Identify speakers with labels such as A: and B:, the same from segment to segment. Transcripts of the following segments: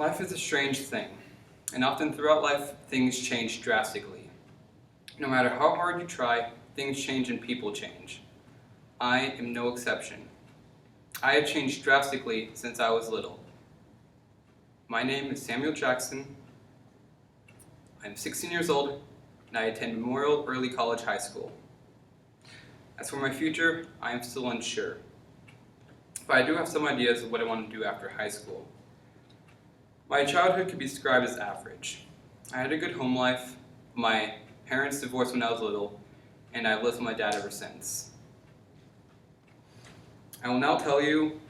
A: Life is a strange thing, and often throughout life, things change drastically. No matter how hard you try, things change and people change. I am no exception. I have changed drastically since I was little. My name is Samuel Jackson. I'm 16 years old, and I attend Memorial Early College High School. As for my future, I am still unsure. But I do have some ideas of what I want to do after high school. My childhood could be described as average. I had a good home life. My parents divorced when I was little, and I've lived with my dad ever since. I will now tell you,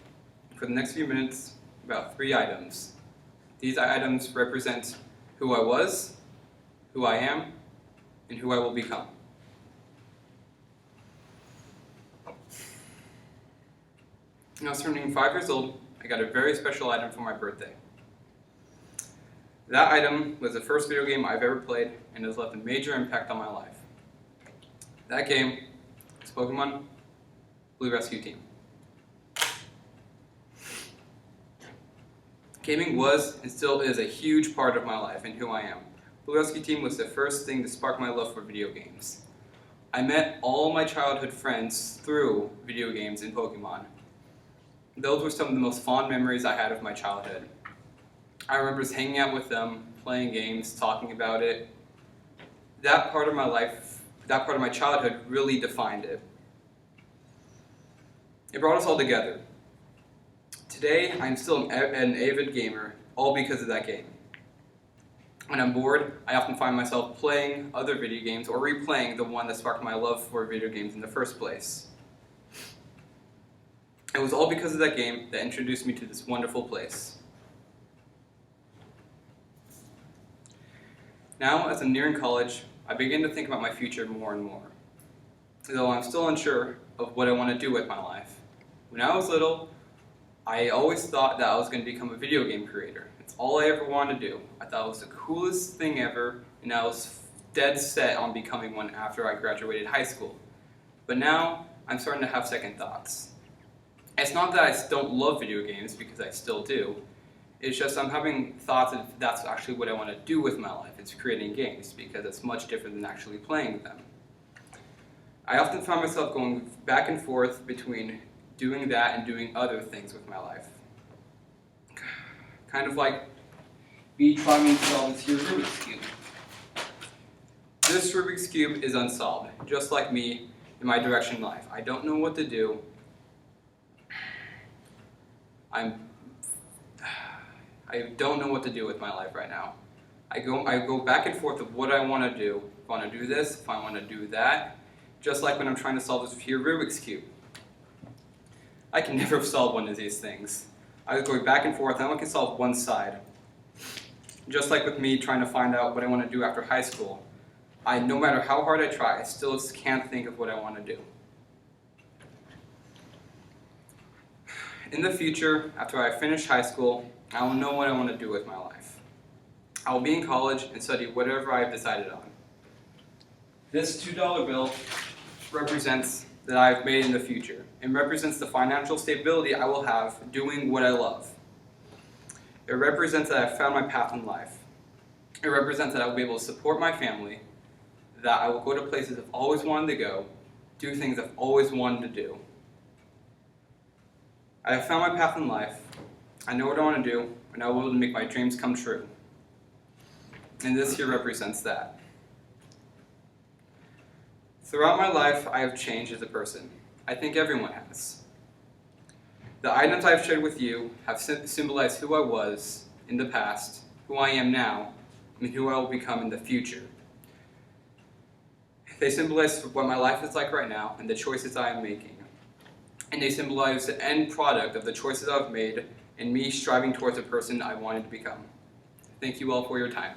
A: for the next few minutes, about 3 items. These items represent who I was, who I am, and who I will become. When I was turning 5 years old, I got a very special item for my birthday. That item was the first video game I've ever played and has left a major impact on my life. That game is Pokemon Blue Rescue Team. Gaming was and still is a huge part of my life and who I am. Blue Rescue Team was the first thing to spark my love for video games. I met all my childhood friends through video games and Pokemon. Those were some of the most fond memories I had of my childhood. I remember just hanging out with them, playing games, talking about it. That part of my life, that part of my childhood really defined it. It brought us all together. Today, I'm still an avid gamer, all because of that game. When I'm bored, I often find myself playing other video games or replaying the one that sparked my love for video games in the first place. It was all because of that game that introduced me to this wonderful place. Now, as I'm nearing college, I begin to think about my future more and more. Though I'm still unsure of what I want to do with my life. When I was little, I always thought that I was going to become a video game creator. It's all I ever wanted to do. I thought it was the coolest thing ever, and I was dead set on becoming one after I graduated high school. But now, I'm starting to have second thoughts. It's not that I don't love video games, because I still do. It's just I'm having thoughts that that's actually what I want to do with my life. It's creating games, because it's much different than actually playing them. I often find myself going back and forth between doing that and doing other things with my life. Kind of like me trying to solve this here Rubik's Cube. This Rubik's Cube is unsolved, just like me in my direction in life. I don't know what to do. I don't know what to do with my life right now. I go back and forth of what I want to do. If I want to do this, if I want to do that. Just like when I'm trying to solve this here Rubik's Cube. I can never solve one of these things. I was going back and forth, and I only can solve one side. Just like with me trying to find out what I want to do after high school. No matter how hard I try, I still just can't think of what I want to do. In the future, after I finish high school, I will know what I want to do with my life. I will be in college and study whatever I have decided on. This $2 bill represents that I have made in the future and represents the financial stability I will have doing what I love. It represents that I have found my path in life. It represents that I will be able to support my family, that I will go to places I've always wanted to go, do things I've always wanted to do. I have found my path in life. I know what I want to do, and I will be able to make my dreams come true. And this here represents that. Throughout my life, I have changed as a person. I think everyone has. The items I've shared with you have symbolized who I was in the past, who I am now, and who I will become in the future. They symbolize what my life is like right now and the choices I am making. And they symbolize the end product of the choices I've made and me striving towards the person I wanted to become. Thank you all for your time.